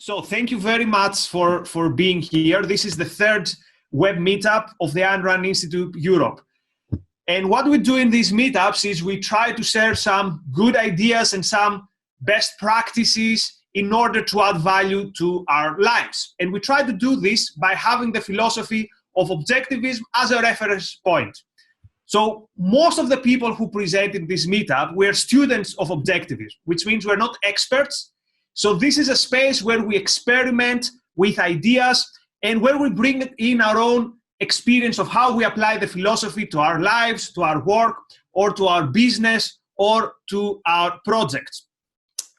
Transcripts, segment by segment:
So thank you very much for being here. This is the third web meetup of the Ayn Rand Institute Europe. And what we do in these meetups is we try to share some good ideas and some best practices in order to add value to our lives. And we try to do this by having the philosophy of objectivism as a reference point. So most of the people who present in this meetup were students of objectivism, which means we're not experts. So this is a space where we experiment with ideas and where we bring in our own experience of how we apply the philosophy to our lives, to our work, or to our business, or to our projects.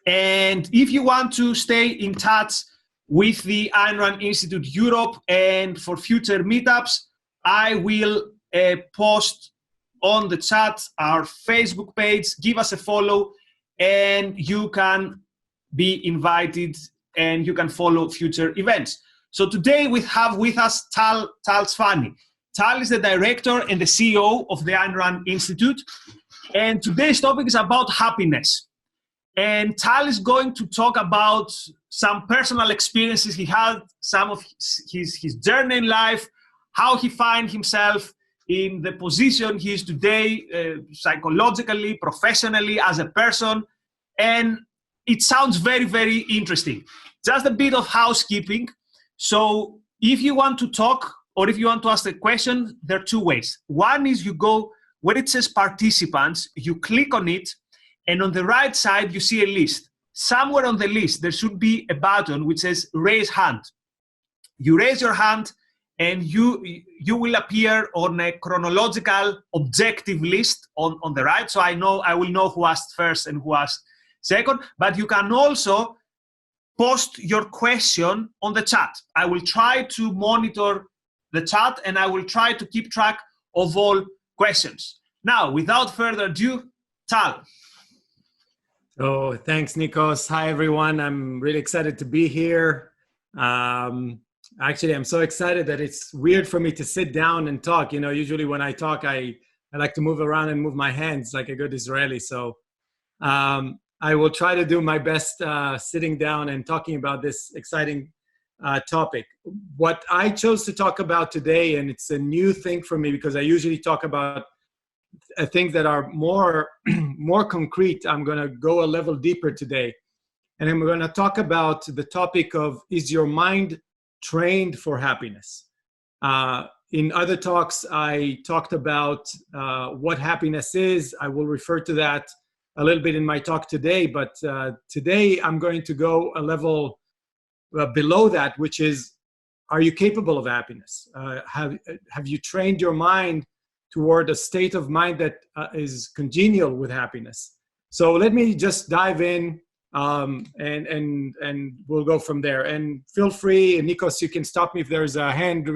And if you want to stay in touch with the Ayn Rand Institute Europe and for future meetups, I will post on the chat our Facebook page. Give us a follow and you can be invited and you can follow future events. So today we have with us Tal Tsfany. Tal is the director and the CEO of the Ayn Rand Institute. And today's topic is about happiness. And Tal is going to talk about some personal experiences he had, some of his journey in life, how he finds himself in the position he is today, psychologically, professionally, as a person. And it sounds very, very interesting. Just a bit of housekeeping. So if you want to talk or if you want to ask a question, there are two ways. One is you go where it says participants, you click on it, and on the right side, you see a list. Somewhere on the list, there should be a button which says raise hand. You raise your hand and you will appear on a chronological objective list on the right. So I will know who asked first and who asked second, but you can also post your question on the chat. I will try to monitor the chat and I will try to keep track of all questions. Now, without further ado, Tal. Oh, thanks, Nikos. Hi, everyone. I'm really excited to be here. Actually, I'm so excited that it's weird for me to sit down and talk. You know, usually when I talk, I like to move around and move my hands like a good Israeli. So I will try to do my best sitting down and talking about this exciting topic. What I chose to talk about today, and it's a new thing for me because I usually talk about things that are more concrete. I'm going to go a level deeper today. And I'm going to talk about the topic of, is your mind trained for happiness? In other talks, I talked about what happiness is. I will refer to that a little bit in my talk today, but today I'm going to go a level below that, which is, are you capable of happiness? Have you trained your mind toward a state of mind that is congenial with happiness? So let me just dive in and we'll go from there. And feel free, Nikos, you can stop me if there's a hand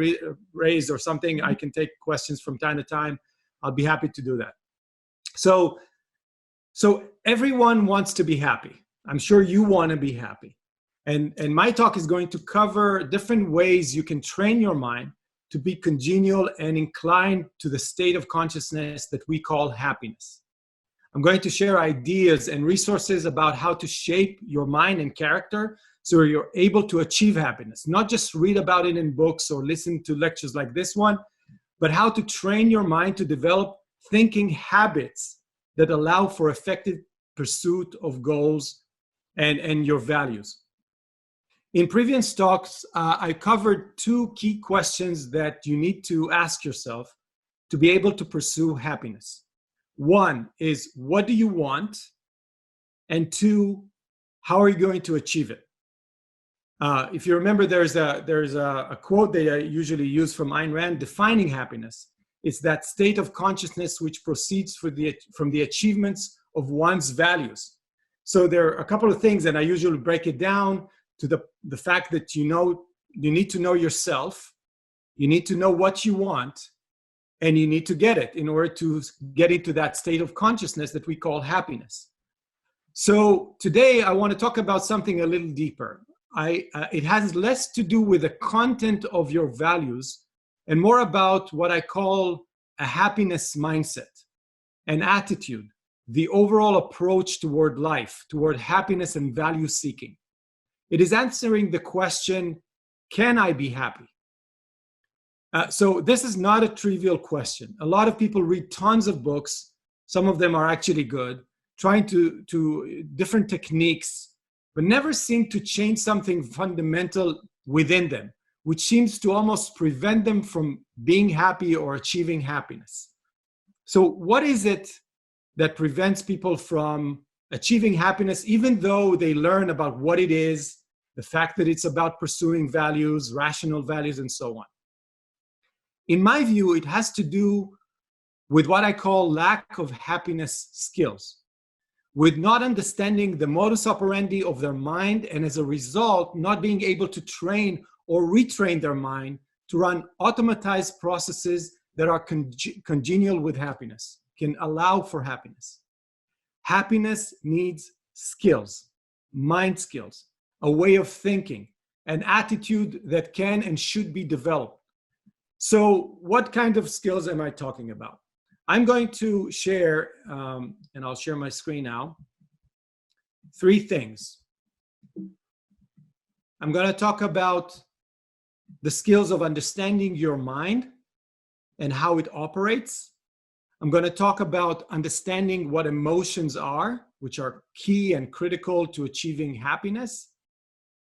raised or something. I can take questions from time to time. I'll be happy to do that. So everyone wants to be happy. I'm sure you want to be happy. And my talk is going to cover different ways you can train your mind to be congenial and inclined to the state of consciousness that we call happiness. I'm going to share ideas and resources about how to shape your mind and character so you're able to achieve happiness. Not just read about it in books or listen to lectures like this one, but how to train your mind to develop thinking habits that allow for effective pursuit of goals and your values. In previous talks, I covered two key questions that you need to ask yourself to be able to pursue happiness. One is, what do you want? And two, how are you going to achieve it? If you remember, there's a quote that I usually use from Ayn Rand defining happiness. It's that state of consciousness which proceeds from the achievements of one's values. So there are a couple of things, and I usually break it down to the fact that you need to know yourself, you need to know what you want, and you need to get it in order to get into that state of consciousness that we call happiness. So today I want to talk about something a little deeper. It has less to do with the content of your values and more about what I call a happiness mindset, an attitude, the overall approach toward life, toward happiness and value seeking. It is answering the question, can I be happy? So this is not a trivial question. A lot of people read tons of books. Some of them are actually good, trying to different techniques, but never seem to change something fundamental within them, which seems to almost prevent them from being happy or achieving happiness. So what is it that prevents people from achieving happiness, even though they learn about what it is, the fact that it's about pursuing values, rational values, and so on? In my view, it has to do with what I call lack of happiness skills, with not understanding the modus operandi of their mind, and as a result, not being able to train or retrain their mind to run automatized processes that are congenial with happiness, can allow for happiness. Happiness needs skills, mind skills, a way of thinking, an attitude that can and should be developed. So what kind of skills am I talking about? I'm going to share, and I'll share my screen now, 3 things. I'm going to talk about the skills of understanding your mind and how it operates. I'm going to talk about understanding what emotions are, which are key and critical to achieving happiness.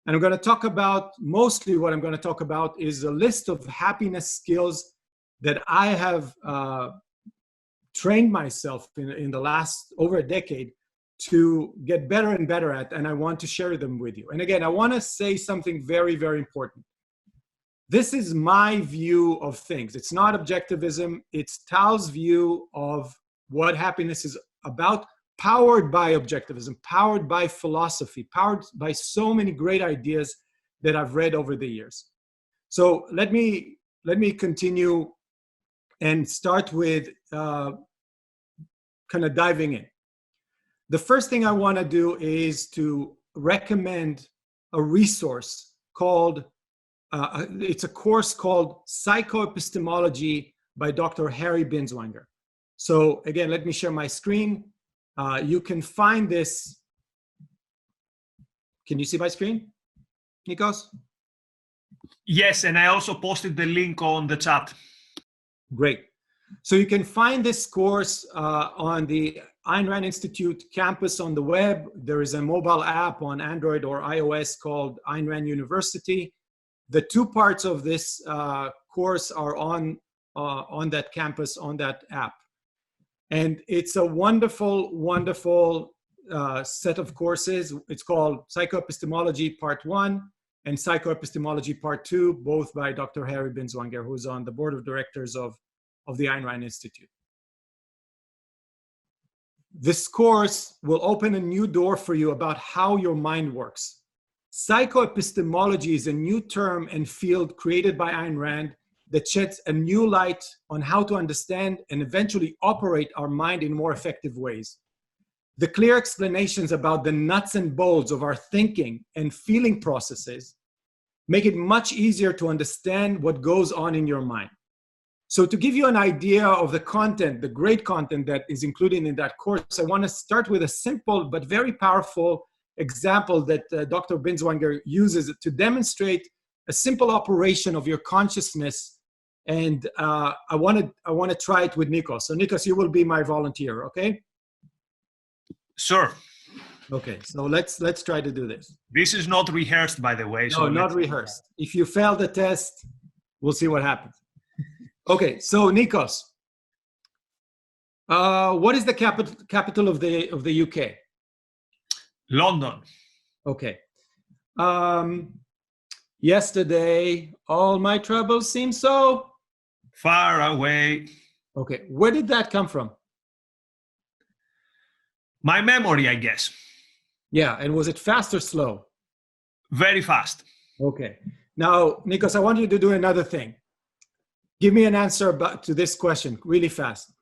And I'm going to talk about, mostly what I'm going to talk about is a list of happiness skills that I have trained myself in the last over a decade to get better and better at, and I want to share them with you. And again, I want to say something very, very important. This is my view of things. It's not objectivism. It's Tal's view of what happiness is about, powered by objectivism, powered by philosophy, powered by so many great ideas that I've read over the years. So let me continue and start with kind of diving in. The first thing I want to do is to recommend a resource called, it's a course called Psychoepistemology by Dr. Harry Binswanger. So again, let me share my screen. You can find this. Can you see my screen, Nikos? Yes, and I also posted the link on the chat. Great. So you can find this course on the Ayn Rand Institute campus on the web. There is a mobile app on Android or iOS called Ayn Rand University. The 2 parts of this course are on that campus, on that app. And it's a wonderful, wonderful set of courses. It's called Psychoepistemology Part 1 and Psychoepistemology Part 2, both by Dr. Harry Binswanger, who's on the board of directors of the Ayn Rand Institute. This course will open a new door for you about how your mind works. Psychoepistemology is a new term and field created by Ayn Rand that sheds a new light on how to understand and eventually operate our mind in more effective ways. The clear explanations about the nuts and bolts of our thinking and feeling processes make it much easier to understand what goes on in your mind. So to give you an idea of the content, the great content that is included in that course, I want to start with a simple but very powerful example that Dr. Binswanger uses to demonstrate a simple operation of your consciousness. And I want to try it with Nikos. So Nikos, you will be my volunteer, okay? Sure. Okay, so let's try to do this. This is not rehearsed, by the way. No, so not rehearsed. If you fail the test, we'll see what happens. Okay, so Nikos, what is the capital of the UK? London. Okay. Yesterday, all my troubles seem so far away. Okay, where did that come from? My memory, I guess. Yeah, and was it fast or slow? Very fast. Okay. Now, Nikos, I want you to do another thing. Give me an answer to this question really fast.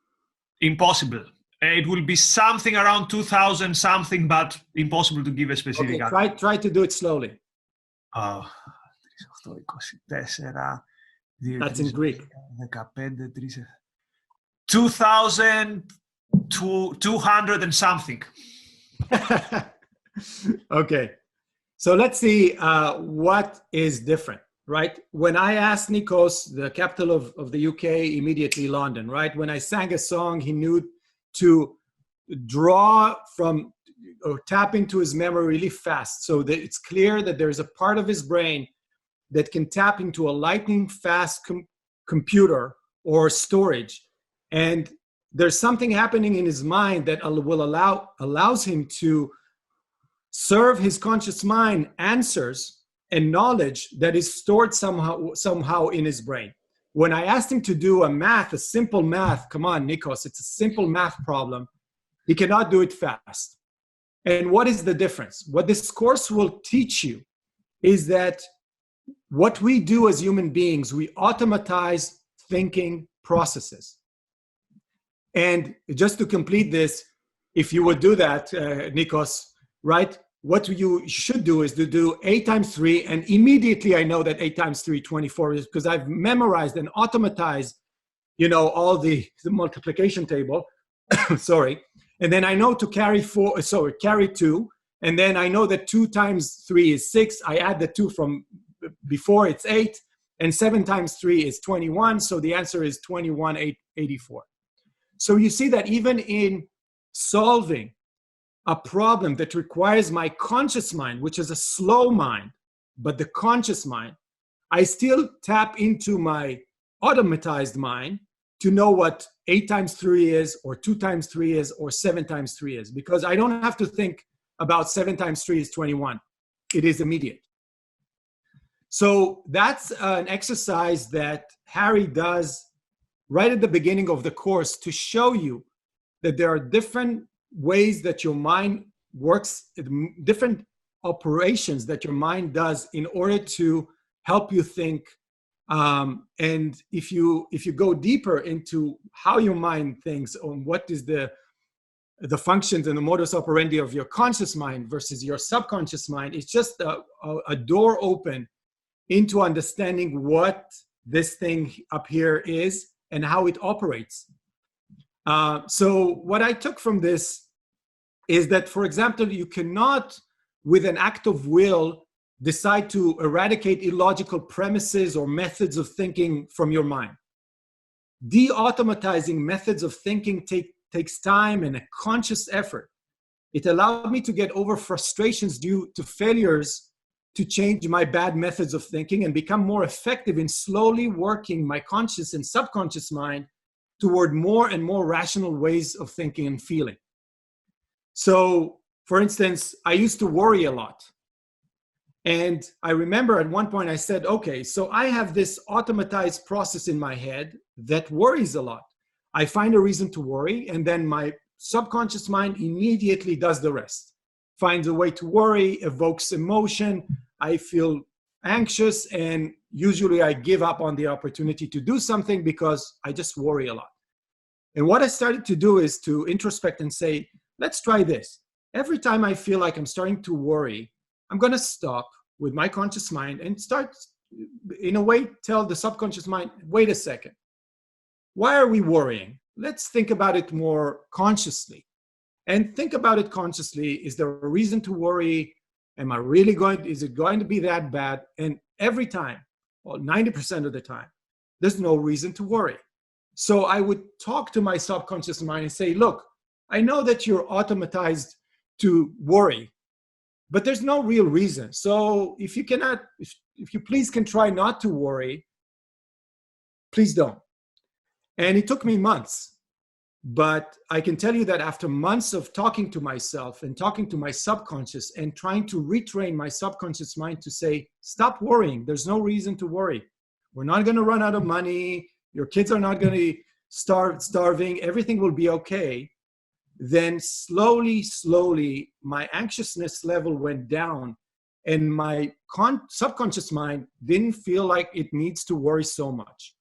Impossible. It will be something around 2000 something, but impossible to give a specific answer. Try to do it slowly. That's in Greek. 2200 and something. Okay. So let's see what is different, right? When I asked Nikos, the capital of the UK, immediately London, right? When I sang a song, he knew to draw from or tap into his memory really fast, so that it's clear that there's a part of his brain that can tap into a lightning fast computer or storage. And there's something happening in his mind that allows him to serve his conscious mind answers and knowledge that is stored somehow in his brain. When I asked him to do a simple math, come on, Nikos, it's a simple math problem, he cannot do it fast. And what is the difference? What this course will teach you is that what we do as human beings, we automatize thinking processes. And just to complete this, if you would do that, Nikos, right? What you should do is to do 8 times 3, and immediately I know that 8 times 3, 24 is, because I've memorized and automatized, all the multiplication table, sorry. And then I know to carry 2, and then I know that 2 times 3 is 6. I add the 2 from before, it's 8, and 7 times 3 is 21. So the answer is 21,884. So you see that even in solving a problem that requires my conscious mind, which is a slow mind, but the conscious mind, I still tap into my automatized mind to know what 8 times 3 is, or 2 times 3 is, or 7 times 3 is, because I don't have to think about 7 times 3 is 21. It is immediate. So that's an exercise that Harry does right at the beginning of the course to show you that there are different ways that your mind works, different operations that your mind does in order to help you think. And if you go deeper into how your mind thinks, on what is the functions and the modus operandi of your conscious mind versus your subconscious mind, it's just a door open into understanding what this thing up here is and how it operates. So what I took from this is that, for example, you cannot, with an act of will, decide to eradicate illogical premises or methods of thinking from your mind. De-automatizing methods of thinking takes time and a conscious effort. It allowed me to get over frustrations due to failures to change my bad methods of thinking and become more effective in slowly working my conscious and subconscious mind toward more and more rational ways of thinking and feeling. So, for instance, I used to worry a lot. And I remember at one point I said, okay, so I have this automatized process in my head that worries a lot. I find a reason to worry, and then my subconscious mind immediately does the rest. Finds a way to worry, evokes emotion, I feel anxious, and usually I give up on the opportunity to do something because I just worry a lot. And what I started to do is to introspect and say, let's try this. Every time I feel like I'm starting to worry, I'm going to stop with my conscious mind and start, in a way, tell the subconscious mind, wait a second. Why are we worrying? Let's think about it more consciously. And think about it consciously. Is there a reason to worry? Am I really is it going to be that bad? And every time, well, 90% of the time, there's no reason to worry. So I would talk to my subconscious mind and say, look, I know that you're automatized to worry, but there's no real reason. So if you cannot, if you please can try not to worry, please don't. And it took me months, but I can tell you that after months of talking to myself and talking to my subconscious and trying to retrain my subconscious mind to say, stop worrying. There's no reason to worry. We're not going to run out of money. Your kids are not going to starving. Everything will be okay. Then slowly, my anxiousness level went down and my subconscious mind didn't feel like it needs to worry so much.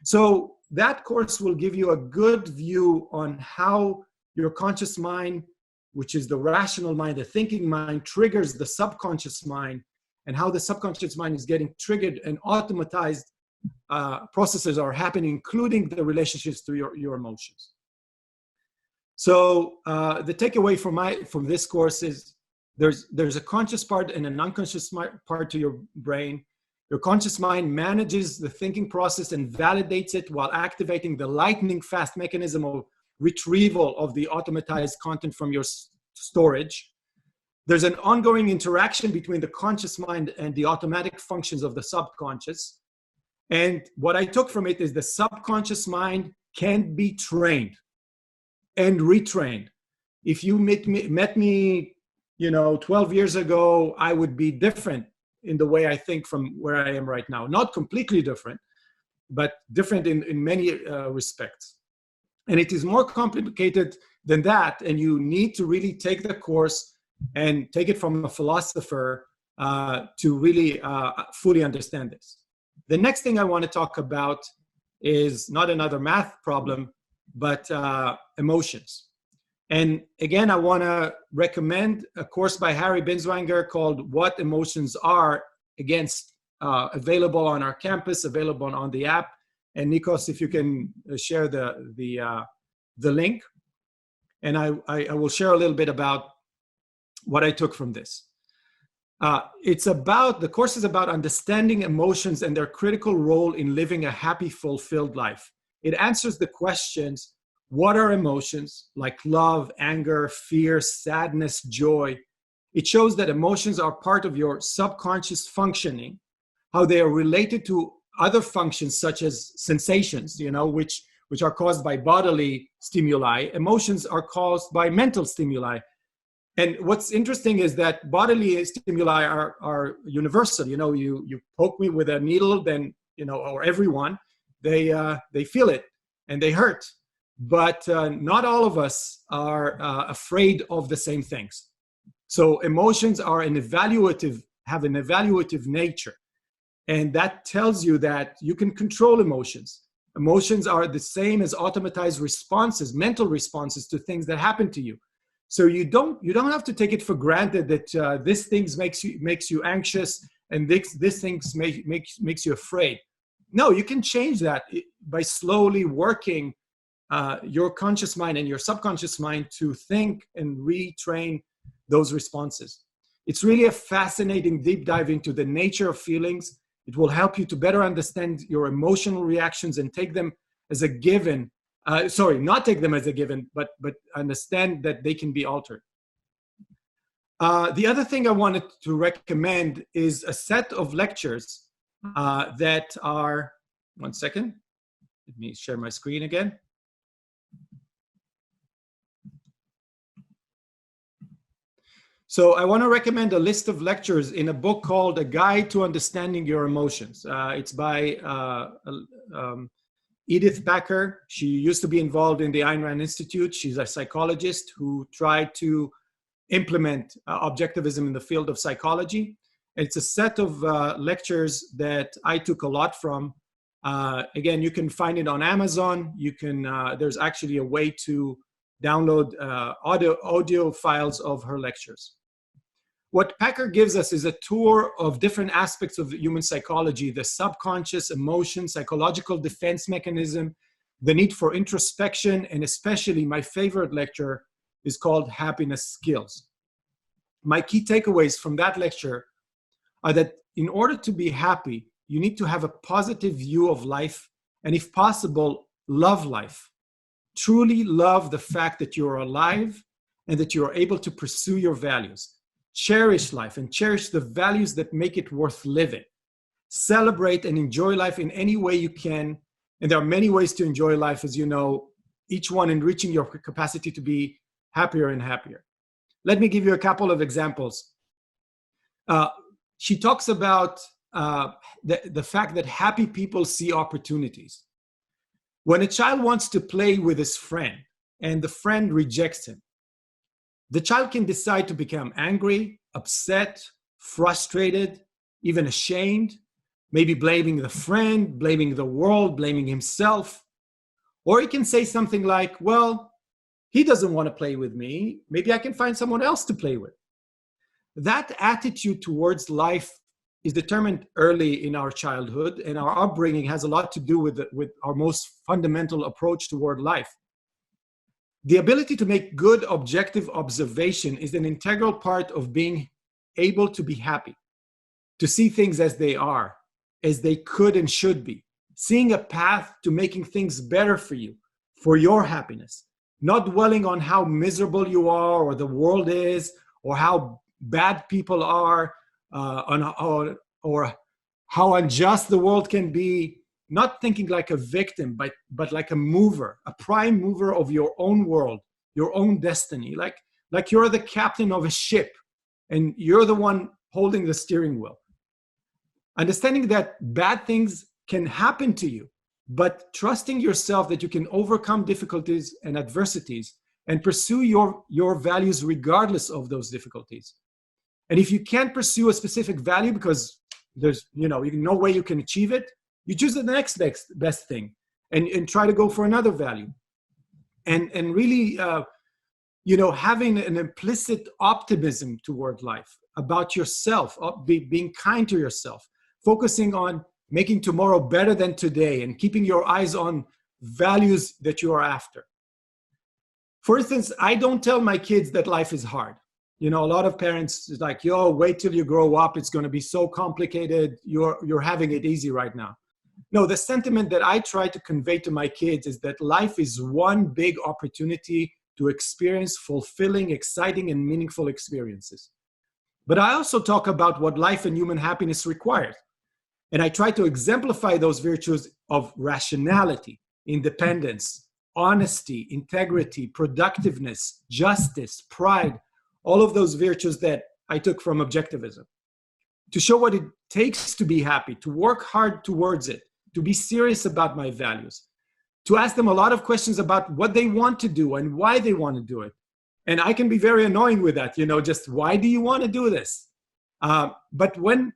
So that course will give you a good view on how your conscious mind, which is the rational mind, the thinking mind, triggers the subconscious mind, and how the subconscious mind is getting triggered and automatized processes are happening, including the relationships to your emotions. So the takeaway from this course is There's a conscious part and an unconscious part to your brain. Your conscious mind manages the thinking process and validates it while activating the lightning fast mechanism of retrieval of the automatized content from your storage. There's an ongoing interaction between the conscious mind and the automatic functions of the subconscious. And what I took from it is the subconscious mind can be trained and retrained. If you met me, 12 years ago, I would be different in the way I think from where I am right now. Not completely different, but different in many respects. And it is more complicated than that. And you need to really take the course and take it from a philosopher to really fully understand this. The next thing I want to talk about is not another math problem, but emotions. And again, I want to recommend a course by Harry Binswanger called What Emotions Are, available on our campus, available on the app. And Nikos, if you can share the link. And I will share a little bit about what I took from this. The course is about understanding emotions and their critical role in living a happy, fulfilled life. It answers the questions: what are emotions like love, anger, fear, sadness, joy? It shows that emotions are part of your subconscious functioning, how they are related to other functions such as sensations, which are caused by bodily stimuli. Emotions are caused by mental stimuli. And what's interesting is that bodily stimuli are universal. You poke me with a needle, then, or everyone, they feel it and they hurt. But not all of us are afraid of the same things. So emotions are have an evaluative nature. And that tells you that you can control emotions. Emotions are the same as automatized responses, mental responses to things that happen to you. So you don't have to take it for granted that this thing makes you anxious and this thing makes you afraid. No, you can change that by slowly working your conscious mind and your subconscious mind to think and retrain those responses. It's really a fascinating deep dive into the nature of feelings. It will help you to better understand your emotional reactions and take them as a given. Not take them as a given, but understand that they can be altered. The other thing I wanted to recommend is a set of lectures that are, one second, let me share my screen again. So I want to recommend a list of lectures in a book called A Guide to Understanding Your Emotions. It's by Edith Packer. She used to be involved in the Ayn Rand Institute. She's a psychologist who tried to implement objectivism in the field of psychology. It's a set of lectures that I took a lot from. Again, you can find it on Amazon. There's actually a way to download audio files of her lectures. What Packer gives us is a tour of different aspects of human psychology: the subconscious, emotion, psychological defense mechanism, the need for introspection, and especially my favorite lecture is called Happiness Skills. My key takeaways from that lecture are that in order to be happy, you need to have a positive view of life, and if possible, love life. Truly love the fact that you're alive and that you're able to pursue your values. Cherish life and cherish the values that make it worth living. Celebrate and enjoy life in any way you can. And there are many ways to enjoy life, as you know, each one enriching your capacity to be happier and happier. Let me give you a couple of examples. She talks about the fact that happy people see opportunities. When a child wants to play with his friend and the friend rejects him, the child can decide to become angry, upset, frustrated, even ashamed, maybe blaming the friend, blaming the world, blaming himself. Or he can say something like, well, he doesn't want to play with me. Maybe I can find someone else to play with. That attitude towards life is determined early in our childhood, and our upbringing has a lot to do with our most fundamental approach toward life. The ability to make good objective observation is an integral part of being able to be happy, to see things as they are, as they could and should be, seeing a path to making things better for you, for your happiness, not dwelling on how miserable you are or the world is or how bad people are or how unjust the world can be, not thinking like a victim, but like a mover, a prime mover of your own world, your own destiny, like you're the captain of a ship and you're the one holding the steering wheel. Understanding that bad things can happen to you, but trusting yourself that you can overcome difficulties and adversities and pursue your values regardless of those difficulties. And if you can't pursue a specific value because there's no way you can achieve it, you choose the next best thing and try to go for another value. And really, having an implicit optimism toward life, about yourself, being kind to yourself, focusing on making tomorrow better than today and keeping your eyes on values that you are after. For instance, I don't tell my kids that life is hard. A lot of parents is like, wait till you grow up. It's going to be so complicated. You're having it easy right now. No, the sentiment that I try to convey to my kids is that life is one big opportunity to experience fulfilling, exciting, and meaningful experiences. But I also talk about what life and human happiness requires. And I try to exemplify those virtues of rationality, independence, honesty, integrity, productiveness, justice, pride, all of those virtues that I took from objectivism. To show what it takes to be happy, to work hard towards it, to be serious about my values, to ask them a lot of questions about what they want to do and why they want to do it. And I can be very annoying with that, just why do you want to do this? But when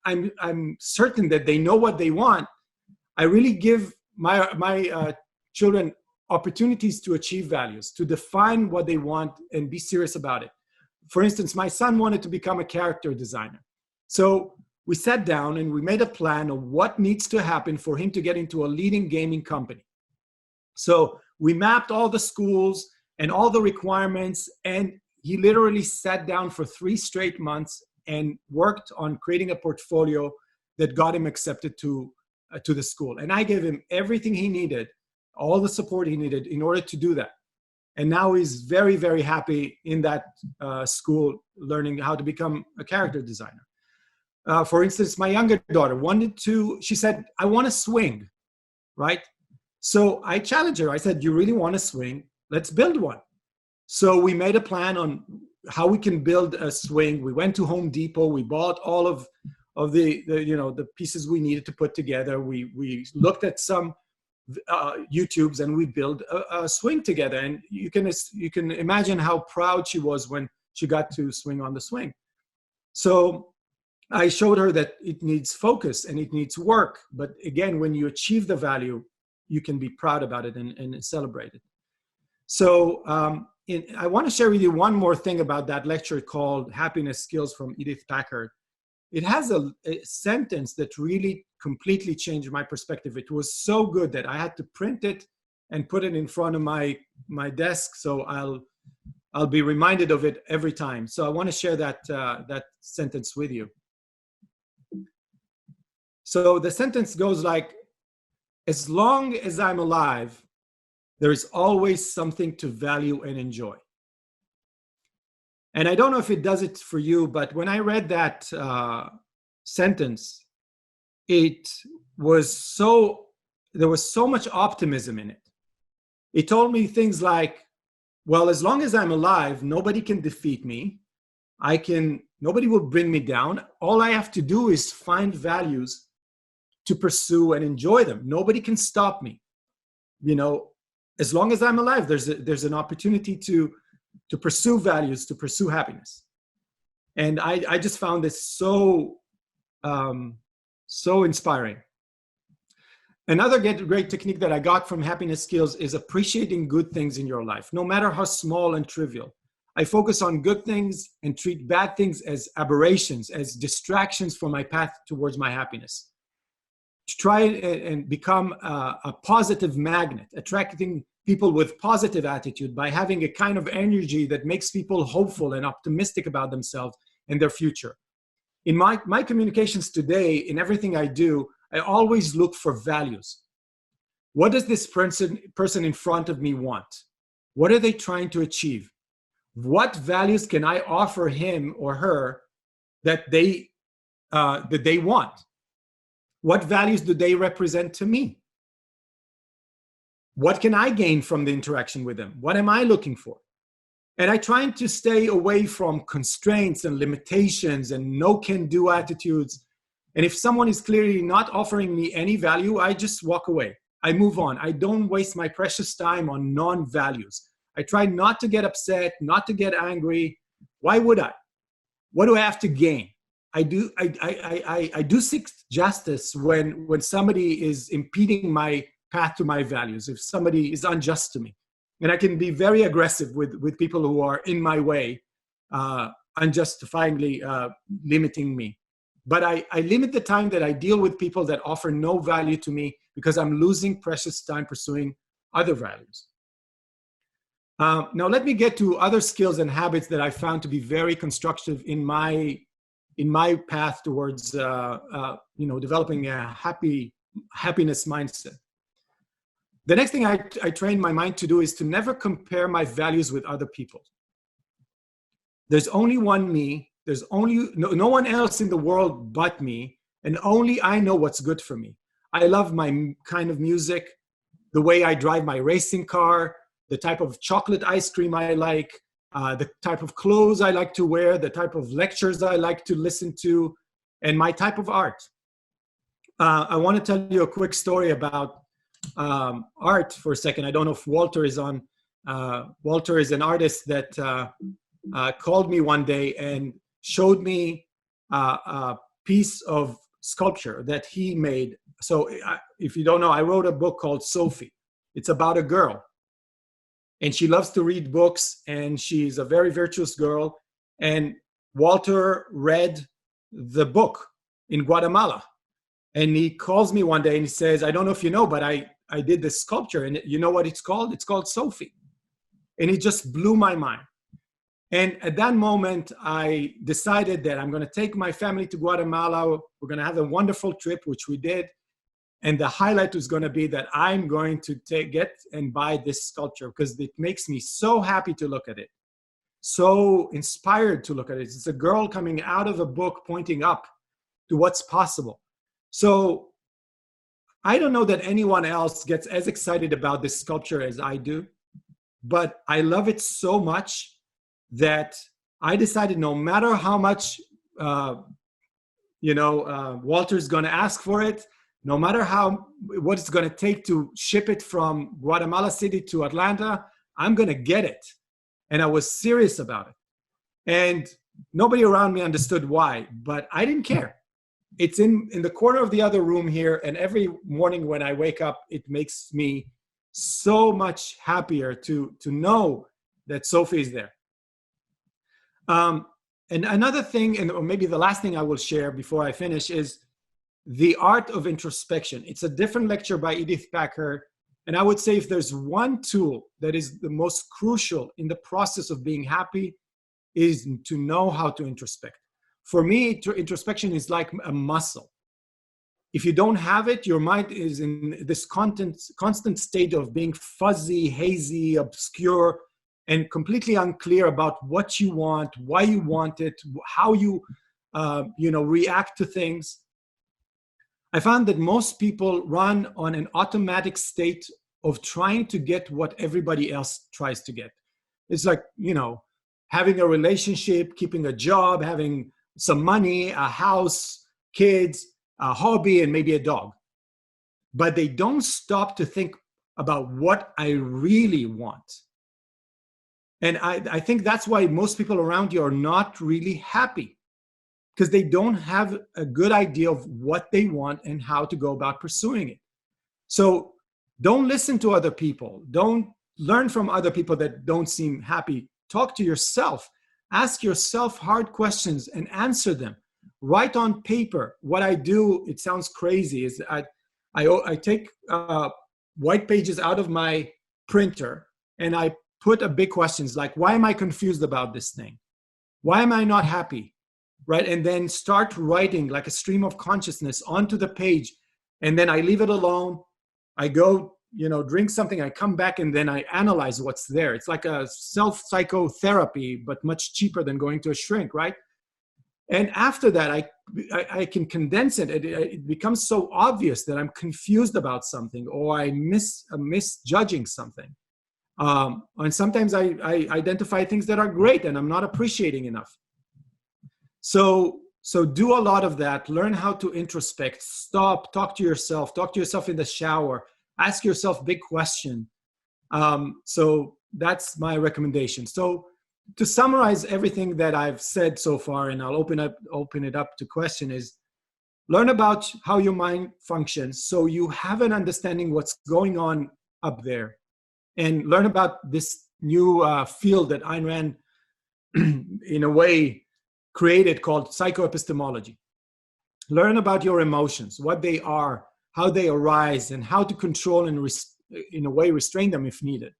I'm certain that they know what they want, I really give my children opportunities to achieve values, to define what they want and be serious about it. For instance, my son wanted to become a character designer. So we sat down and we made a plan of what needs to happen for him to get into a leading gaming company. So we mapped all the schools and all the requirements, and he literally sat down for 3 straight months and worked on creating a portfolio that got him accepted to the school. And I gave him everything he needed, all the support he needed in order to do that. And now he's very, very happy in that school, learning how to become a character designer. For instance, my younger daughter she said, I want to swing, right? So I challenged her. I said, you really want to swing? Let's build one. So we made a plan on how we can build a swing. We went to Home Depot. We bought all of the pieces we needed to put together. We looked at some YouTubes and we built a swing together. And you can imagine how proud she was when she got to swing on the swing. So I showed her that it needs focus and it needs work. But again, when you achieve the value, you can be proud about it and celebrate it. So I want to share with you one more thing about that lecture called Happiness Skills from Edith Packard. It has a sentence that really completely changed my perspective. It was so good that I had to print it and put it in front of my desk, so I'll be reminded of it every time. So I want to share that sentence with you. So the sentence goes like, as long as I'm alive, there is always something to value and enjoy. And I don't know if it does it for you, but when I read that sentence, there was so much optimism in it. It told me things like, well, as long as I'm alive, nobody can defeat me. Nobody will bring me down. All I have to do is find values to pursue and enjoy them. Nobody can stop me. As long as I'm alive, there's an opportunity to pursue values, to pursue happiness. And I just found this so inspiring. Another great technique that I got from Happiness Skills is appreciating good things in your life, no matter how small and trivial. I focus on good things and treat bad things as aberrations, as distractions from my path towards my happiness. To try and become a positive magnet, attracting people with positive attitude, by having a kind of energy that makes people hopeful and optimistic about themselves and their future. In my communications today, in everything I do, I always look for values. What does this person in front of me want? What are they trying to achieve? What values can I offer him or her that they want? What values do they represent to me? What can I gain from the interaction with them? What am I looking for? And I try to stay away from constraints and limitations and no can do attitudes. And if someone is clearly not offering me any value, I just walk away. I move on. I don't waste my precious time on non-values. I try not to get upset, not to get angry. Why would I? What do I have to gain? I do seek justice when somebody is impeding my path to my values, if somebody is unjust to me. And I can be very aggressive with people who are in my way, unjustifiably limiting me. But I limit the time that I deal with people that offer no value to me because I'm losing precious time pursuing other values. Now let me get to other skills and habits that I found to be very constructive in my path towards developing a happiness mindset. The next thing I train my mind to do is to never compare my values with other people. There's only one me. There's only no one else in the world but me, and only I know what's good for me. I love my kind of music, the way I drive my racing car, the type of chocolate ice cream I like, the type of clothes I like to wear, the type of lectures I like to listen to, and my type of art. I want to tell you a quick story about art for a second. I don't know if Walter is on. Walter is an artist that called me one day and showed me a piece of sculpture that he made. So if you don't know, I wrote a book called Sophie. It's about a girl. And she loves to read books, and she's a very virtuous girl. And Walter read the book in Guatemala. And he calls me one day and he says, I don't know if you know, but I did this sculpture, and you know what it's called? It's called Sophie. And it just blew my mind. And at that moment, I decided that I'm going to take my family to Guatemala. We're going to have a wonderful trip, which we did. And the highlight was going to be that I'm going to get and buy this sculpture because it makes me so happy to look at it, so inspired to look at it. It's a girl coming out of a book pointing up to what's possible. So I don't know that anyone else gets as excited about this sculpture as I do, but I love it so much that I decided no matter how much, Walter's going to ask for it, no matter what it's going to take to ship it from Guatemala City to Atlanta, I'm going to get it. And I was serious about it. And nobody around me understood why, but I didn't care. It's in the corner of the other room here. And every morning when I wake up, it makes me so much happier to know that Sophie is there. And another thing, or maybe the last thing I will share before I finish, is The Art of Introspection. It's a different lecture by Edith Packer. And I would say if there's one tool that is the most crucial in the process of being happy, is to know how to introspect. For me, introspection is like a muscle. If you don't have it, your mind is in this constant state of being fuzzy, hazy, obscure, and completely unclear about what you want, why you want it, how you react to things. I found that most people run on an automatic state of trying to get what everybody else tries to get. It's like, having a relationship, keeping a job, having some money, a house, kids, a hobby, and maybe a dog. But they don't stop to think about what I really want. And I think that's why most people around you are not really happy, because they don't have a good idea of what they want and how to go about pursuing it. So don't listen to other people. Don't learn from other people that don't seem happy. Talk to yourself. Ask yourself hard questions and answer them. Write on paper. What I do, it sounds crazy, is I take white pages out of my printer and I put a big questions like, why am I confused about this thing? Why am I not happy? Right? And then start writing like a stream of consciousness onto the page. And then I leave it alone. I go, drink something, I come back, and then I analyze what's there. It's like a self-psychotherapy, but much cheaper than going to a shrink, right? And after that, I can condense it. It becomes so obvious that I'm confused about something or I'm misjudging something. And sometimes I identify things that are great and I'm not appreciating enough. So do a lot of that. Learn how to introspect. Stop. Talk to yourself. Talk to yourself in the shower. Ask yourself big question. So that's my recommendation. So to summarize everything that I've said so far, and I'll open it up to question, is learn about how your mind functions so you have an understanding what's going on up there, and learn about this new field that Ayn Rand in a way created called psychoepistemology. Learn about your emotions, what they are, how they arise, and how to control and in a way restrain them if needed.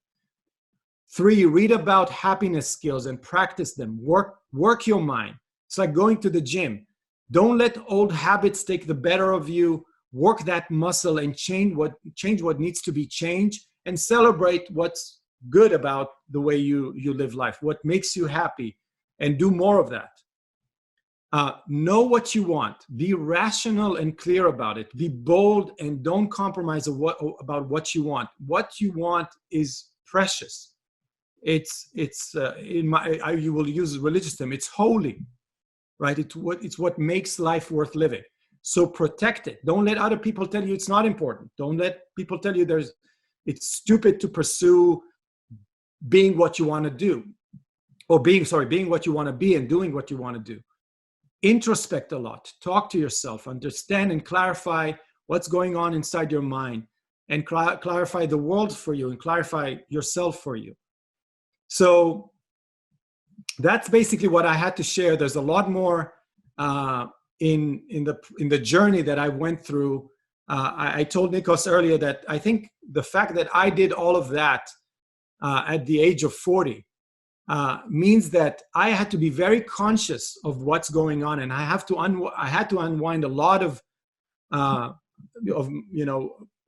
3, read about happiness skills and practice them. Work your mind. It's like going to the gym. Don't let old habits take the better of you. Work that muscle and change what needs to be changed, and celebrate what's good about the way you live life, what makes you happy, and do more of that. Know what you want. Be rational and clear about it. Be bold and don't compromise about what you want. What you want is precious. You will use religious term. It's holy, right? It's what makes life worth living. So protect it. Don't let other people tell you it's not important. Don't let people tell you it's stupid to pursue being what you want to do, or being what you want to be and doing what you want to do. Introspect a lot. Talk to yourself. Understand and clarify what's going on inside your mind, and clarify the world for you and clarify yourself for you. So that's basically what I had to share. There's a lot more in the journey that I went through. I told Nikos earlier that I think the fact that I did all of that at the age of 40 means that I had to be very conscious of what's going on, and I had to unwind a lot of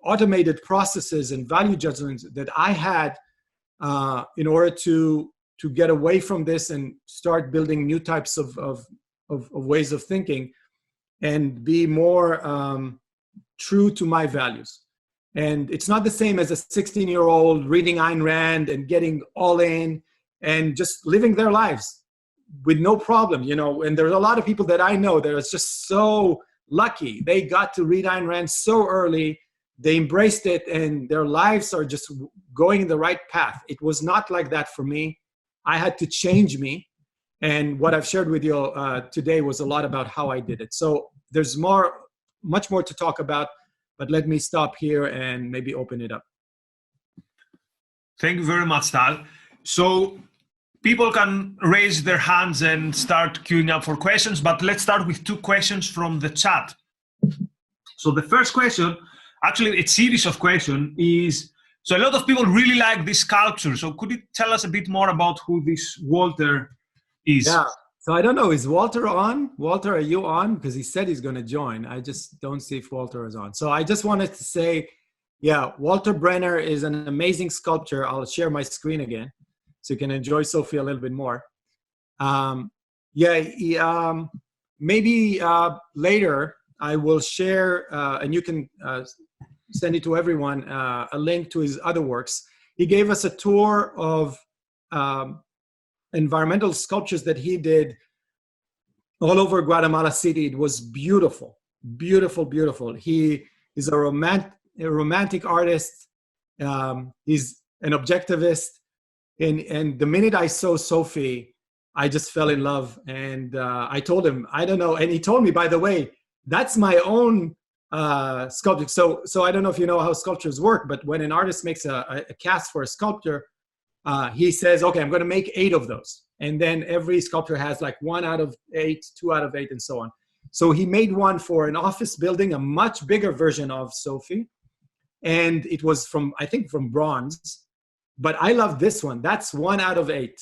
automated processes and value judgments that I had in order to get away from this and start building new types of ways of thinking and be more true to my values. And it's not the same as a 16-year-old reading Ayn Rand and getting all in and just living their lives with no problem, And there's a lot of people that I know that are just so lucky. They got to read Ayn Rand so early. They embraced it, and their lives are just going in the right path. It was not like that for me. I had to change me. And what I've shared with you today was a lot about how I did it. So there's much more to talk about, but let me stop here and maybe open it up. Thank you very much, Tal. So people can raise their hands and start queuing up for questions, but let's start with 2 questions from the chat. So the first question, actually a series of questions, is, so a lot of people really like this sculpture. So could you tell us a bit more about who this Walter is? Yeah. So I don't know, is Walter on? Walter, are you on? Because he said he's going to join. I just don't see if Walter is on. So I just wanted to say, yeah, Walter Brenner is an amazing sculptor. I'll share my screen again so you can enjoy Sophie a little bit more. Maybe later I will share, and you can send it to everyone, a link to his other works. He gave us a tour of environmental sculptures that he did all over Guatemala City. It was beautiful, beautiful, beautiful. He is a romantic artist. He's an objectivist. And the minute I saw Sophie, I just fell in love. And I told him, I don't know. And he told me, by the way, that's my own sculpture. So I don't know if you know how sculptures work, but when an artist makes a cast for a sculpture, he says, okay, I'm going to make 8 of those. And then every sculpture has like 1 out of 8, 2 out of 8, and so on. So he made one for an office building, a much bigger version of Sophie. And it was from bronze. but I love this one. That's 1 out of 8.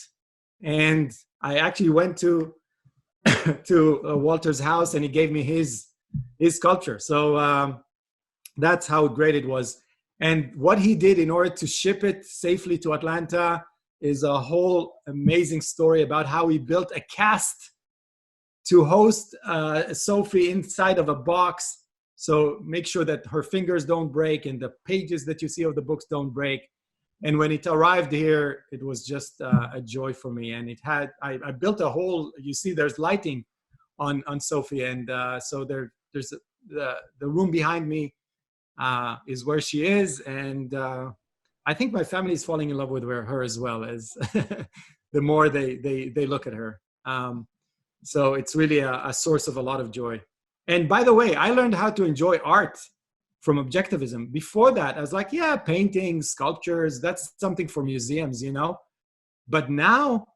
And I actually went to Walter's house, and he gave me his sculpture. So that's how great it was. And what he did in order to ship it safely to Atlanta is a whole amazing story about how he built a cast to host Sophie inside of a box. So make sure that her fingers don't break and the pages that you see of the books don't break. And when it arrived here, it was just a joy for me. And it had, I built a whole, you see there's lighting on Sophie. And so there's the room behind me is where she is. And I think my family is falling in love with her as well, as the more they look at her. So it's really a source of a lot of joy. And by the way, I learned how to enjoy art from objectivism. Before that, I was like, yeah, paintings, sculptures, that's something for museums, you know? But now,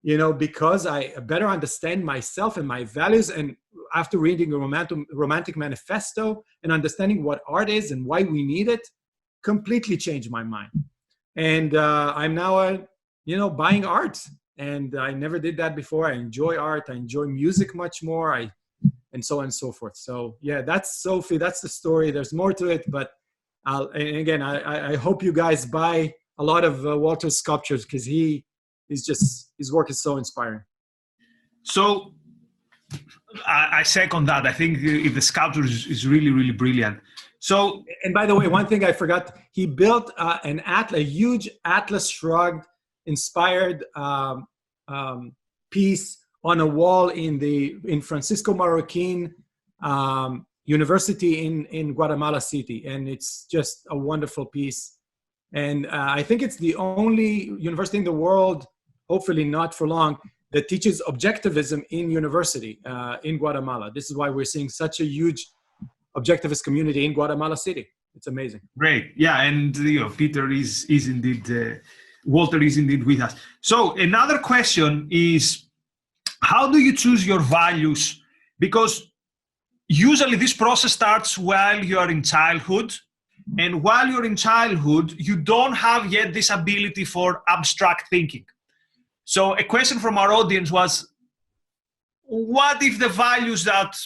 you know, because I better understand myself and my values, and after reading a romantic manifesto and understanding what art is and why we need it, completely changed my mind. And I'm now, buying art. And I never did that before. I enjoy art. I enjoy music much more. And so on and so forth. So yeah, that's Sophie. That's the story. There's more to it. But and again, I hope you guys buy a lot of Walter's sculptures, because his work is so inspiring. So I second that. I think the sculpture is really, really brilliant. So, and by the way, one thing I forgot, he built a huge Atlas Shrugged inspired piece on a wall in Francisco Marroquin University in Guatemala City. And it's just a wonderful piece. And I think it's the only university in the world, hopefully not for long, that teaches objectivism in university in Guatemala. This is why we're seeing such a huge objectivist community in Guatemala City. It's amazing. Great. Yeah. And Peter is indeed, Walter is indeed with us. So another question is, how do you choose your values? Because usually this process starts while you are in childhood. And while you're in childhood, you don't have yet this ability for abstract thinking. So a question from our audience was, what if the values that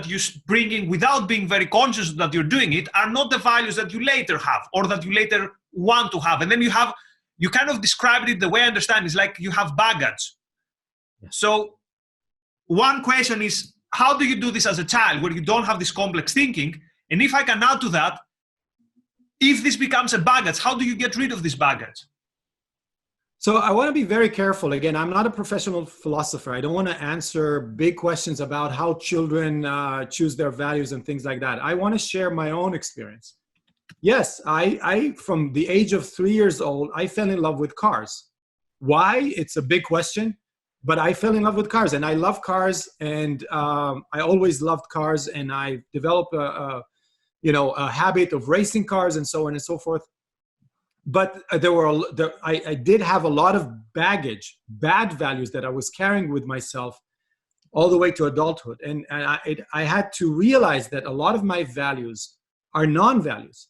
you bring in without being very conscious that you're doing it are not the values that you later have or that you later want to have? And then you kind of described it, the way I understand is like you have baggage. Yeah. So one question is, how do you do this as a child where you don't have this complex thinking? And if I can add to that, if this becomes a baggage, how do you get rid of this baggage? So I want to be very careful. Again, I'm not a professional philosopher. I don't want to answer big questions about how children choose their values and things like that. I want to share my own experience. Yes, I from the age of 3 years old, I fell in love with cars. Why? It's a big question, but I fell in love with cars, and I love cars, and I always loved cars, and I developed a habit of racing cars and so on and so forth. But I did have a lot of baggage, bad values that I was carrying with myself all the way to adulthood. And I had to realize that a lot of my values are non-values.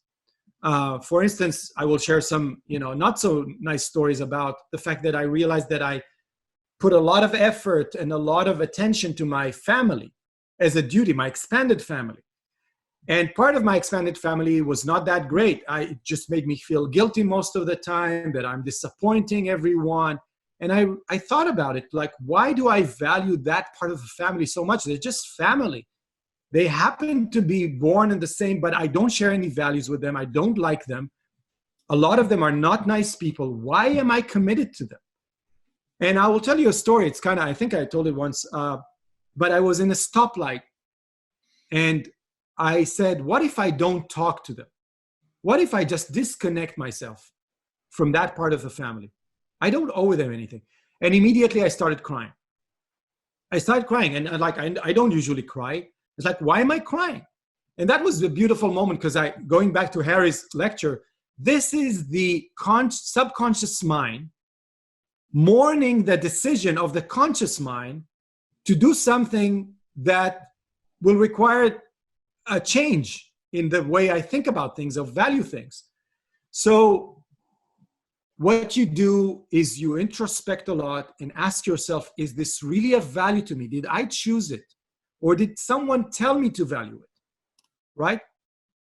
For instance, I will share some, not so nice stories about the fact that I realized that I put a lot of effort and a lot of attention to my family as a duty, my expanded family. And part of my expanded family was not that great. It just made me feel guilty most of the time, that I'm disappointing everyone. And I thought about it, like, why do I value that part of the family so much? They're just family. They happen to be born in the same, but I don't share any values with them. I don't like them. A lot of them are not nice people. Why am I committed to them? And I will tell you a story. It's I think I told it once, but I was in a stoplight, and I said, what if I don't talk to them? What if I just disconnect myself from that part of the family? I don't owe them anything. And immediately I started crying. And I don't usually cry. It's like, why am I crying? And that was a beautiful moment, because going back to Harry's lecture, this is the subconscious mind mourning the decision of the conscious mind to do something that will require a change in the way I think about things, or value things. So what you do is you introspect a lot and ask yourself, is this really of value to me? Did I choose it? Or did someone tell me to value it? Right?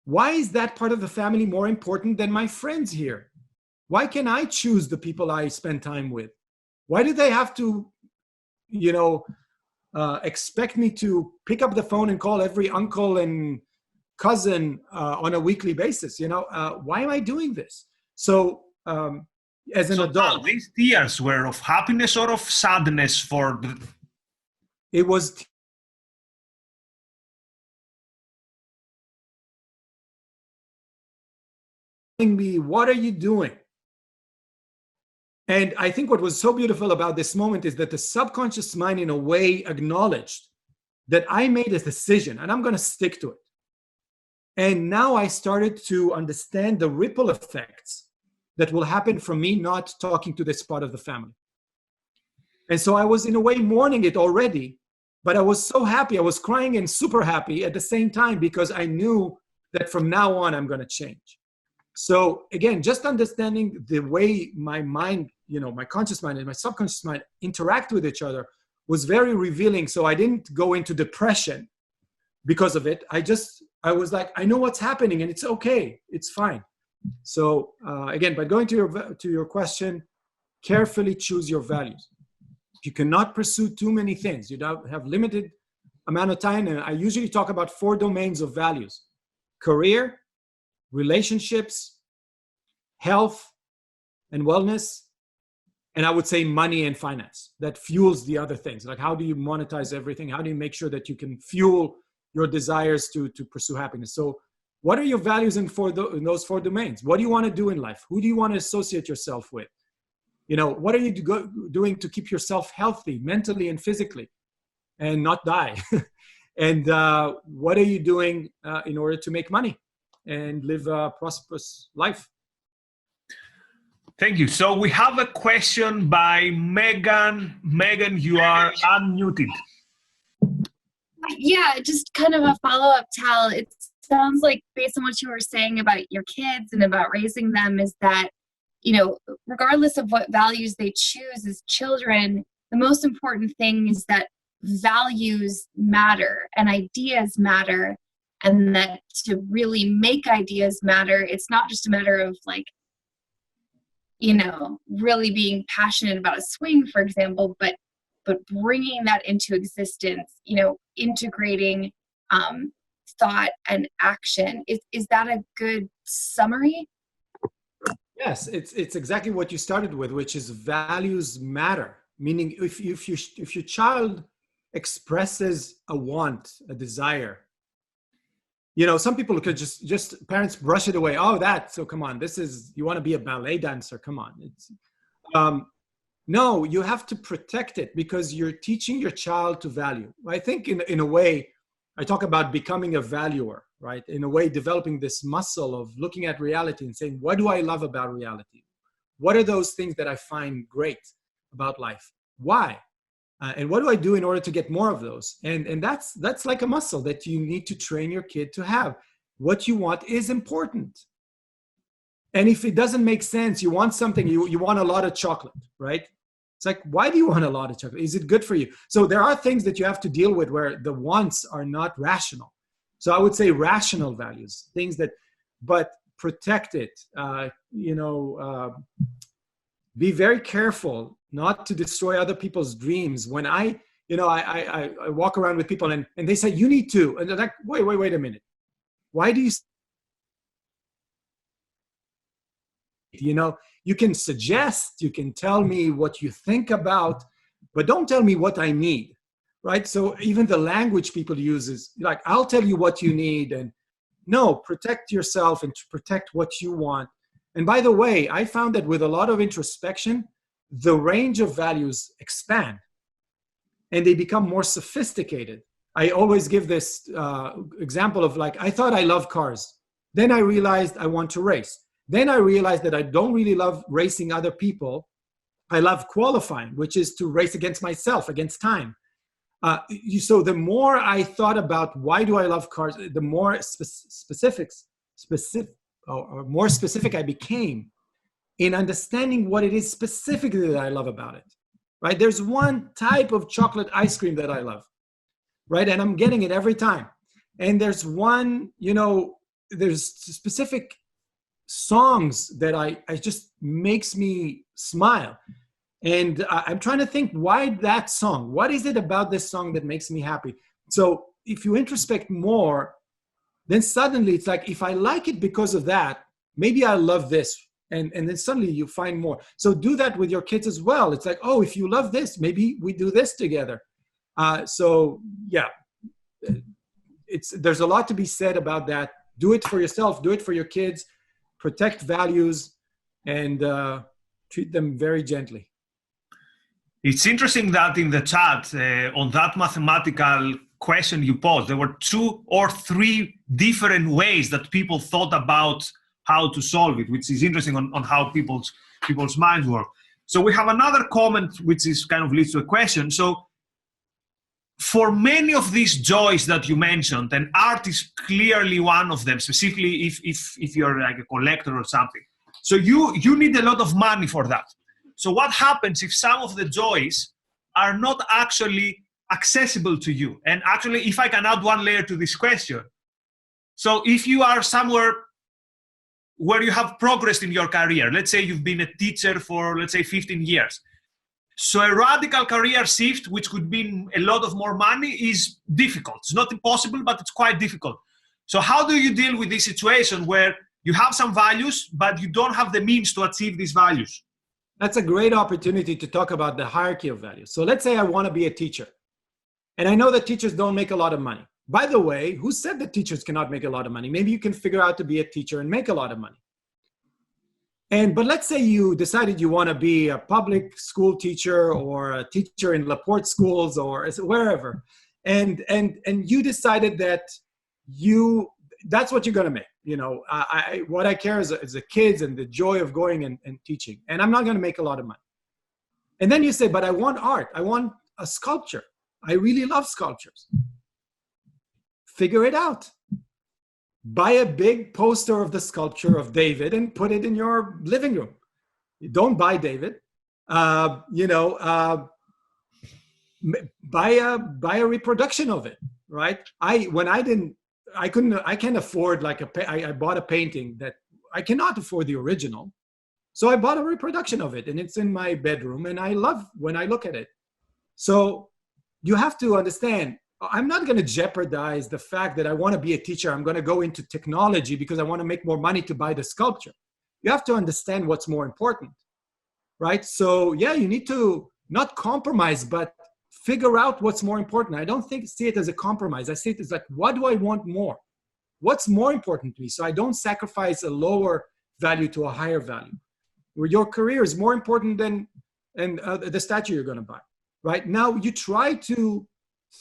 Why is that part of the family more important than my friends here? Why can I choose the people I spend time with? Why do they have to, expect me to pick up the phone and call every uncle and cousin on a weekly basis? Why am I doing this? So as an adult, these tears were of happiness or of sadness for it was telling me, what are you doing? And I think what was so beautiful about this moment is that the subconscious mind, in a way, acknowledged that I made a decision and I'm going to stick to it. And now I started to understand the ripple effects that will happen from me not talking to this part of the family. And so I was, in a way, mourning it already, but I was so happy. I was crying and super happy at the same time, because I knew that from now on, I'm going to change. So again, just understanding the way my mind, my conscious mind and my subconscious mind interact with each other was very revealing. So I didn't go into depression because of it. I was like, I know what's happening and it's okay. It's fine. So again, by going to your question, carefully choose your values. You cannot pursue too many things. You don't have limited amount of time. And I usually talk about 4 domains of values: career, relationships, health and wellness, and I would say money and finance. That fuels the other things. Like, how do you monetize everything? How do you make sure that you can fuel your desires to pursue happiness? So what are your values in those 4 domains? What do you want to do in life? Who do you want to associate yourself with? What are you doing to keep yourself healthy mentally and physically and not die? And what are you doing in order to make money and live a prosperous life? Thank you. So we have a question by Megan. Megan, you are unmuted. Yeah, just kind of a follow-up, Tal. It sounds like, based on what you were saying about your kids and about raising them, is that, regardless of what values they choose as children, the most important thing is that values matter and ideas matter, and that to really make ideas matter, it's not just a matter of really being passionate about a swing, for example, but bringing that into existence, integrating thought and action. Is that a good summary? Yes, it's exactly what you started with, which is values matter. Meaning, if your child expresses a want, a desire, some people could just parents brush it away. Oh, so come on, you want to be a ballet dancer? Come on. No, you have to protect it, because you're teaching your child to value. I think in a way, I talk about becoming a valuer, right? In a way, developing this muscle of looking at reality and saying, what do I love about reality? What are those things that I find great about life? Why? And what do I do in order to get more of those? And that's like a muscle that you need to train your kid to have. What you want is important. And if it doesn't make sense, you want something, you want a lot of chocolate, right? It's like, why do you want a lot of chocolate? Is it good for you? So there are things that you have to deal with where the wants are not rational. So I would say rational values, but protect it, be very careful not to destroy other people's dreams. When I walk around with people and they say, you need to, and they're like, wait a minute. Why do you, you can suggest, you can tell me what you think about, but don't tell me what I need, right? So even the language people use is like, I'll tell you what you need, and no, protect yourself and protect what you want. And by the way, I found that with a lot of introspection, the range of values expand and they become more sophisticated. I always give this example of I thought I love cars. Then I realized I want to race. Then I realized that I don't really love racing other people. I love qualifying, which is to race against myself, against time. So the more I thought about why do I love cars, the more specific I became in understanding what it is specifically that I love about it, right? There's one type of chocolate ice cream that I love, right? And I'm getting it every time. And there's one, there's specific songs that I just makes me smile. And I'm trying to think, why that song? What is it about this song that makes me happy? So if you introspect more, then suddenly it's like, if I like it because of that, maybe I love this. And then suddenly you find more. So do that with your kids as well. It's like, oh, if you love this, maybe we do this together. So yeah, there's a lot to be said about that. Do it for yourself, do it for your kids, protect values, and treat them very gently. It's interesting that in the chat, on that mathematical question you posed, there were 2 or 3 different ways that people thought about how to solve it, which is interesting on how people's minds work. So we have another comment which is kind of leads to a question. So for many of these joys that you mentioned, and art is clearly one of them, specifically if you're like a collector or something. So you need a lot of money for that. So what happens if some of the joys are not actually accessible to you? And actually, if I can add one layer to this question. So if you are somewhere where you have progressed in your career, let's say you've been a teacher for, let's say, 15 years. So a radical career shift, which could mean a lot of more money, is difficult. It's not impossible, but it's quite difficult. So how do you deal with this situation where you have some values, but you don't have the means to achieve these values? That's a great opportunity to talk about the hierarchy of values. So let's say I want to be a teacher. And I know that teachers don't make a lot of money. By the way, who said that teachers cannot make a lot of money? Maybe you can figure out to be a teacher and make a lot of money. But let's say you decided you want to be a public school teacher or a teacher in LaPorte schools or wherever. And you decided that that's what you're going to make. What I care is the kids and the joy of going and teaching. And I'm not going to make a lot of money. And then you say, but I want art. I want a sculpture. I really love sculptures. Figure it out. Buy a big poster of the sculpture of David and put it in your living room. You don't buy David. Buy a reproduction of it, right? I can't afford I bought a painting that I cannot afford the original. So I bought a reproduction of it and it's in my bedroom and I love when I look at it. So you have to understand, I'm not going to jeopardize the fact that I want to be a teacher. I'm going to go into technology because I want to make more money to buy the sculpture. You have to understand what's more important, right? So yeah, you need to not compromise, but figure out what's more important. I don't see it as a compromise. I see it as like, what do I want more? What's more important to me? So I don't sacrifice a lower value to a higher value. Where your career is more important than the statue you're going to buy, right? Now you try to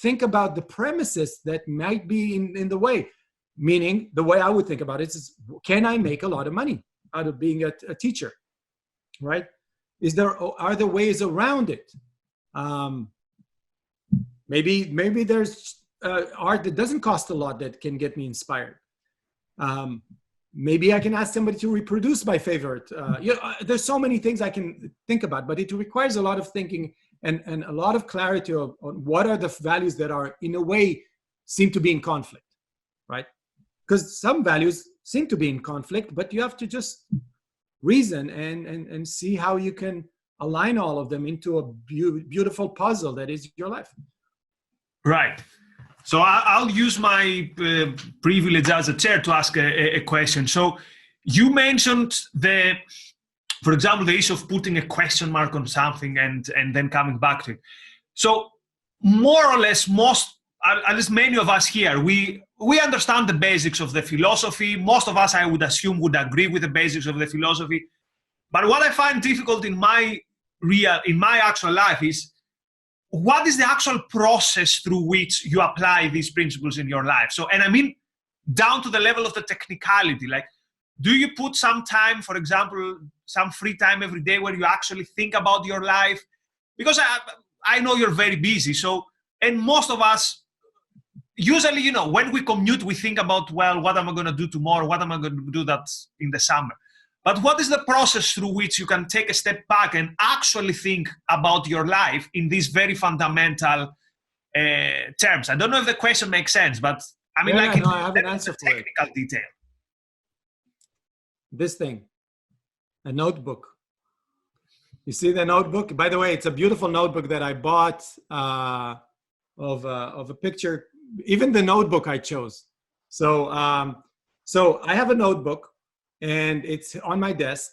think about the premises that might be in the way. Meaning, the way I would think about it is, can I make a lot of money out of being a teacher, right? Are there ways around it? Maybe there's art that doesn't cost a lot that can get me inspired. Maybe I can ask somebody to reproduce my favorite. There's so many things I can think about, but it requires a lot of thinking and a lot of clarity on what are the values that are, in a way, seem to be in conflict, right? Because some values seem to be in conflict, but you have to just reason and see how you can align all of them into a beautiful puzzle that is your life. Right. So I'll use my privilege as a chair to ask a question. So you mentioned for example, the issue of putting a question mark on something and then coming back to it. So more or less, at least many of us here, we understand the basics of the philosophy. Most of us, I would assume, would agree with the basics of the philosophy. But what I find difficult in my actual life is, what is the actual process through which you apply these principles in your life? So, and I mean, down to the level of the technicality, like, do you put some time, for example, some free time every day where you actually think about your life? Because I know you're very busy. So, and most of us, usually, when we commute, we think about, well, what am I going to do tomorrow? What am I going to do that in the summer? But what is the process through which you can take a step back and actually think about your life in these very fundamental terms? I don't know if the question makes sense, but I mean, I have an answer for it. Technical detail. This thing, a notebook. You see the notebook? By the way, it's a beautiful notebook that I bought of a picture. Even the notebook I chose. So I have a notebook, and it's on my desk.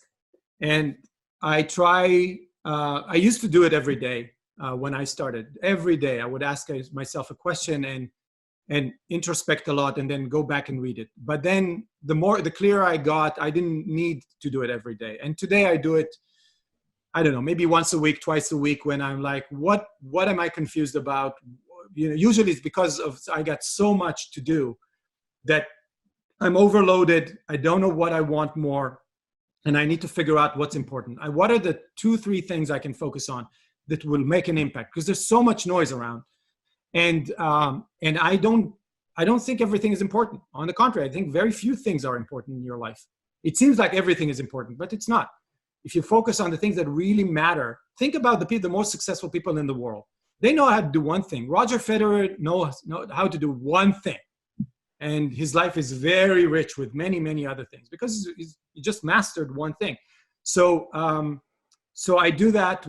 And I used to do it every day when I started. Every day I would ask myself a question and introspect a lot, and then go back and read it. But then the clearer I got, I didn't need to do it every day. And today I do it, I don't know, maybe once a week, twice a week, when I'm like, what am I confused about? Usually it's because I got so much to do that I'm overloaded. I don't know what I want more, and I need to figure out what's important. What are the 2-3 things I can focus on that will make an impact? Because there's so much noise around, and I don't think everything is important. On the contrary, I think very few things are important in your life. It seems like everything is important, but it's not. If you focus on the things that really matter, think about the most successful people in the world. They know how to do one thing. Roger Federer knows how to do one thing. And his life is very rich with many, many other things because he just mastered one thing. So I do that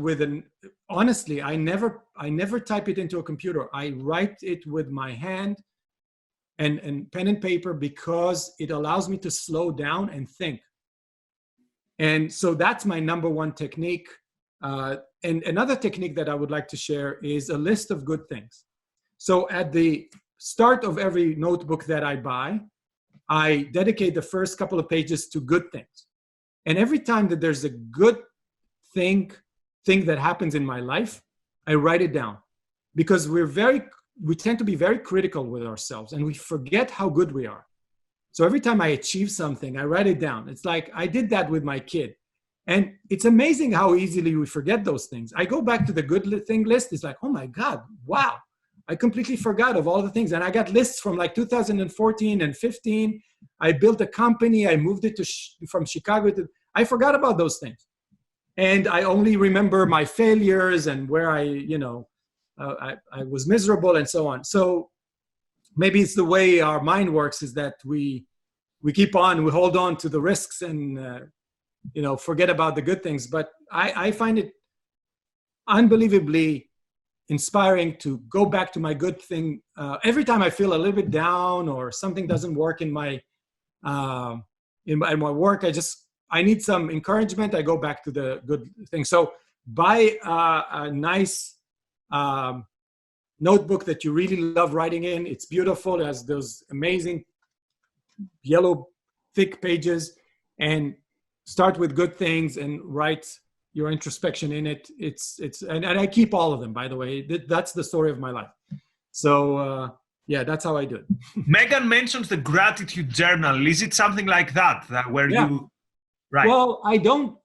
honestly, I never type it into a computer. I write it with my hand and pen and paper because it allows me to slow down and think. And so that's my number one technique. And another technique that I would like to share is a list of good things. So at the start of every notebook that I buy, I dedicate the first couple of pages to good things. And every time that there's a good thing that happens in my life, I write it down. Because we tend to be very critical with ourselves, and we forget how good we are. So every time I achieve something, I write it down. It's like I did that with my kid. And it's amazing how easily we forget those things. I go back to the good thing list. It's like, oh my God, wow. I completely forgot of all the things. And I got lists from like 2014 and 15. I built a company. I moved it from Chicago I forgot about those things. And I only remember my failures and where I was miserable and so on. So maybe it's the way our mind works, is that we hold on to the risks and, forget about the good things. But I find it unbelievably inspiring to go back to my good thing. Every time I feel a little bit down or something doesn't work in my work, I need some encouragement. I go back to the good thing. So buy a nice notebook that you really love writing in. It's beautiful. It has those amazing yellow thick pages, and start with good things and write your introspection in it. And I keep all of them, by the way. That's the story of my life. So that's how I do it. Megan mentions the gratitude journal. Is it something like that where you write? Well, I don't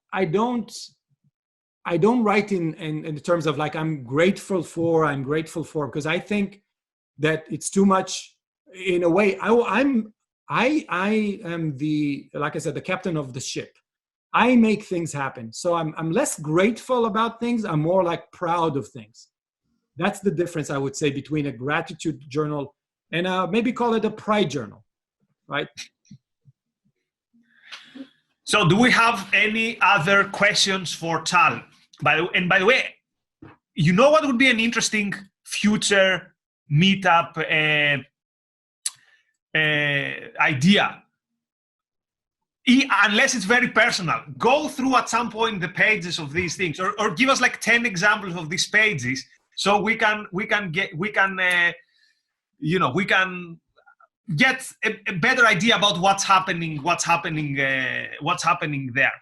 write in terms of like I'm grateful for, because I think that it's too much. In a way, I am like I said, the captain of the ship. I make things happen. So I'm less grateful about things. I'm more like proud of things. That's the difference, I would say, between a gratitude journal and maybe call it a pride journal, right? So do we have any other questions for Tal? By the way, you know what would be an interesting future meetup idea? Unless it's very personal, go through at some point the pages of these things, or give us like 10 examples of these pages, so we can get a better idea about what's happening there.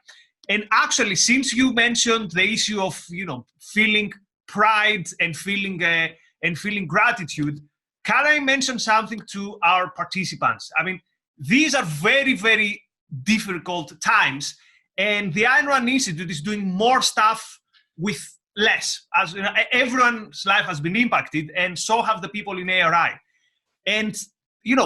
And actually, since you mentioned the issue of feeling pride and feeling gratitude, can I mention something to our participants? I mean, these are very, very difficult times, and the Ayn Rand Institute is doing more stuff with less. As everyone's life has been impacted, and so have the people in ARI. And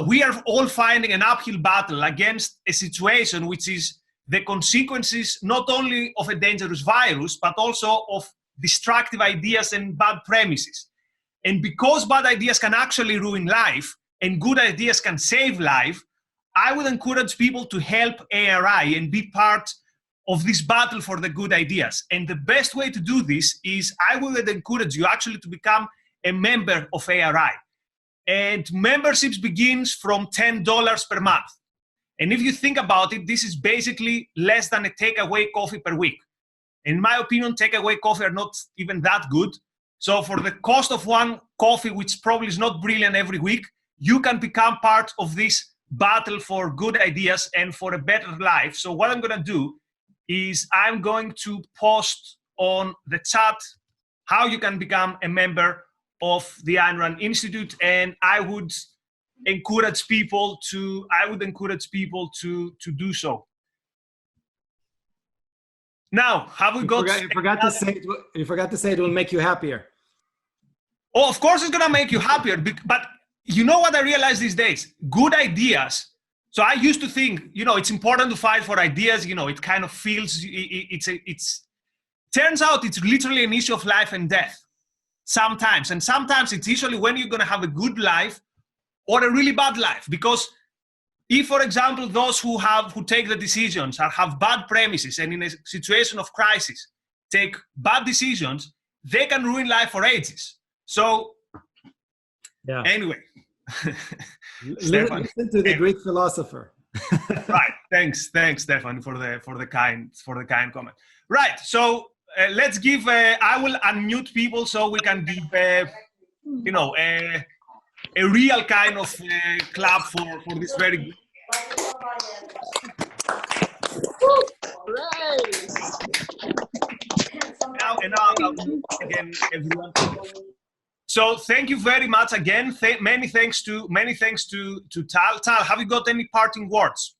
we are all fighting an uphill battle against a situation which is the consequences not only of a dangerous virus, but also of destructive ideas and bad premises. And because bad ideas can actually ruin life and good ideas can save life, I would encourage people to help ARI and be part of this battle for the good ideas. And the best way to do this is I would encourage you actually to become a member of ARI. And memberships begins from $10 per month. And if you think about it, this is basically less than a takeaway coffee per week. In my opinion, takeaway coffee are not even that good. So for the cost of one coffee, which probably is not brilliant every week, you can become part of this battle for good ideas and for a better life. So what I'm going to do is I'm going to post on the chat how you can become a member of the Ayn Rand Institute, and I would encourage people to do so. Now, have we got? You forgot to say it will make you happier. Oh, of course, it's gonna make you happier. But you know what I realize these days? Good ideas. So I used to think, it's important to fight for ideas. It kind of feels turns out it's literally an issue of life and death. Sometimes, and sometimes it's usually when you're gonna have a good life or a really bad life. Because if, for example, those who take the decisions have bad premises and in a situation of crisis take bad decisions, they can ruin life for ages. So, yeah. Anyway. Listen to the Greek philosopher. Right. Thanks, Stefan, for the kind comment. Right. So let's give. I will unmute people so we can give. A real kind of clap for this very good. Now again, everyone. So thank you very much again. Many thanks to Tal. Tal, have you got any parting words?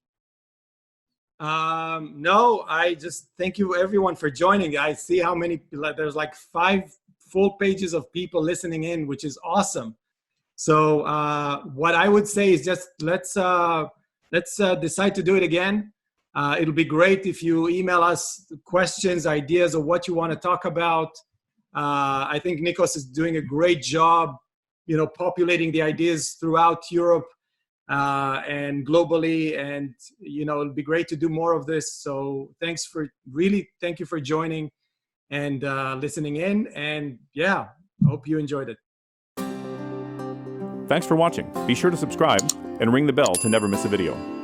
No, I just thank you everyone for joining. I see how many, there's like 5 full pages of people listening in, which is awesome. So what I would say is just let's decide to do it again. It'll be great if you email us questions, ideas of what you want to talk about. I think Nikos is doing a great job, populating the ideas throughout Europe and globally. And, it'll be great to do more of this. So thank you for joining and listening in. And yeah, hope you enjoyed it. Thanks for watching. Be sure to subscribe and ring the bell to never miss a video.